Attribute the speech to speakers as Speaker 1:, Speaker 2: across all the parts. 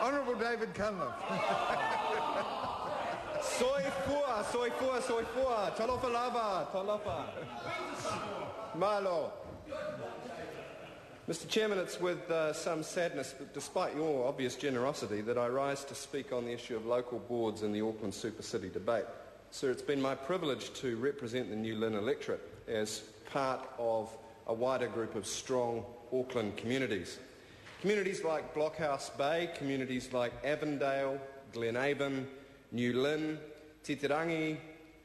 Speaker 1: Honourable David Cunliffe.
Speaker 2: Soy fua, talofa lava, talofa. Malo. Mr. Chairman, it's with some sadness, but despite your obvious generosity, that I rise to speak on the issue of local boards in the Auckland Super City debate. Sir, it's been my privilege to represent the New Lynn electorate as part of a wider group of strong Auckland communities. Communities like Blockhouse Bay, communities like Avondale, Glenavon, New Lynn, Titirangi,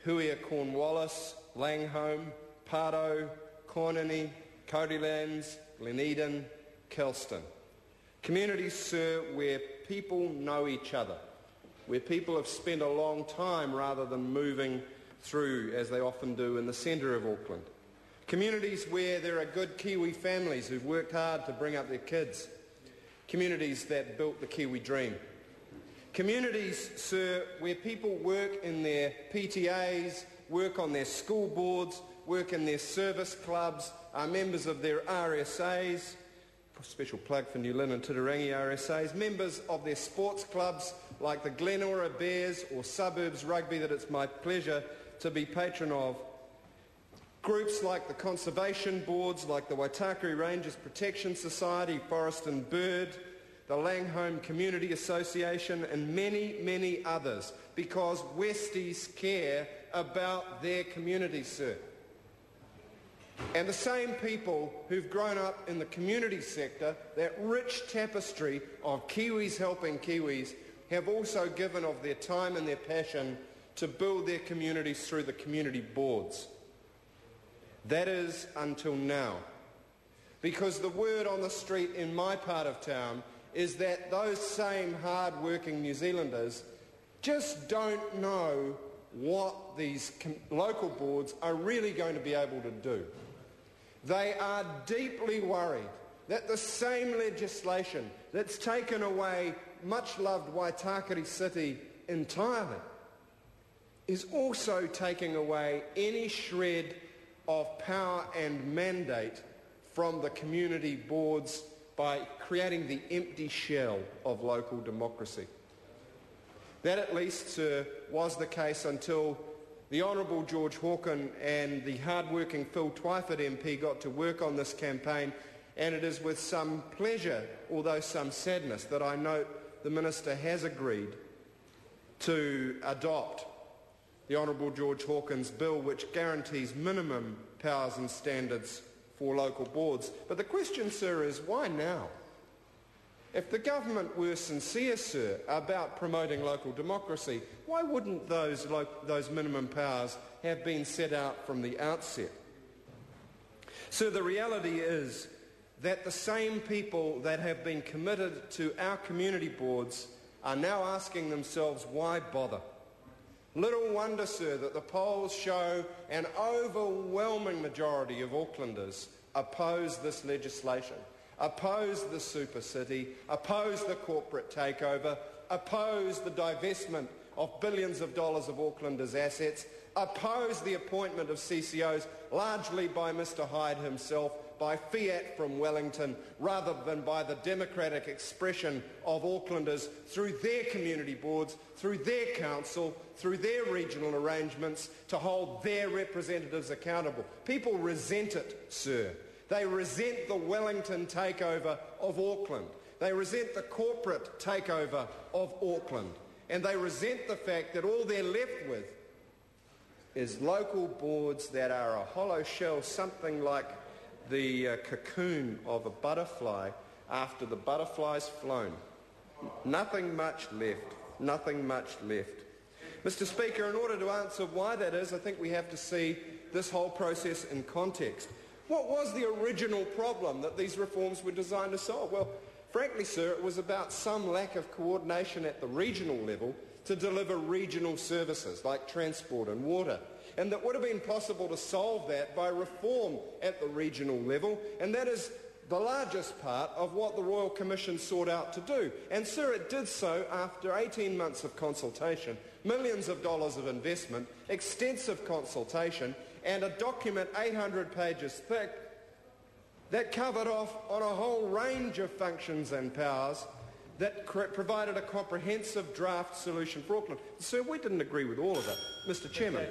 Speaker 2: Huia Cornwallis, Langholm, Pardo, Cornini, Codylands, Gleneden, Kelston. Communities, sir, where people know each other, where people have spent a long time rather than moving through, as they often do, in the centre of Auckland. Communities where there are good Kiwi families who've worked hard to bring up their kids. Communities that built the Kiwi dream. Communities, sir, where people work in their PTAs, work on their school boards, work in their service clubs, are members of their RSAs, special plug for New Lynn and Titirangi RSAs, members of their sports clubs like the Glenora Bears or Suburbs Rugby that it's my pleasure to be patron of, groups like the conservation boards like the Waitakere Rangers Protection Society, Forest and Bird, the Langholm Community Association and many, many others, because Westies care about their communities, sir. And the same people who've grown up in the community sector, that rich tapestry of Kiwis helping Kiwis, have also given of their time and their passion to build their communities through the community boards. That is until now. Because the word on the street in my part of town is that those same hard-working New Zealanders just don't know what these local boards are really going to be able to do. They are deeply worried that the same legislation that's taken away much-loved Waitakere City entirely is also taking away any shred of power and mandate from the community boards by creating the empty shell of local democracy. That at least was the case until the Honourable George Hawken and the hard-working Phil Twyford MP got to work on this campaign, and it is with some pleasure, although some sadness, that I note the Minister has agreed to adopt the Honourable George Hawken's bill, which guarantees minimum powers and standards for local boards. But the question, sir, is why now? If the government were sincere, sir, about promoting local democracy, why wouldn't those minimum powers have been set out from the outset? So the reality is that the same people that have been committed to our community boards are now asking themselves, why bother? Little wonder, sir, that the polls show an overwhelming majority of Aucklanders oppose this legislation, oppose the super city, oppose the corporate takeover, oppose the divestment of billions of dollars of Aucklanders' assets, oppose the appointment of CCOs largely by Mr Hyde himself, by fiat from Wellington, rather than by the democratic expression of Aucklanders through their community boards, through their council, through their regional arrangements to hold their representatives accountable. People resent it, sir. They resent the Wellington takeover of Auckland. They resent the corporate takeover of Auckland. And they resent the fact that all they're left with is local boards that are a hollow shell, something like the cocoon of a butterfly after the butterfly's flown. Nothing much left. Nothing much left. Mr Speaker, in order to answer why that is, I think we have to see this whole process in context. What was the original problem that these reforms were designed to solve? Well, frankly, sir, it was about some lack of coordination at the regional level to deliver regional services like transport and water. And that would have been possible to solve that by reform at the regional level, and that is the largest part of what the Royal Commission sought out to do. And, sir, it did so after 18 months of consultation, millions of dollars of investment, extensive consultation, and a document 800 pages thick that covered off on a whole range of functions and powers that provided a comprehensive draft solution for Auckland. Sir, we didn't agree with all of it. Mr. Chairman.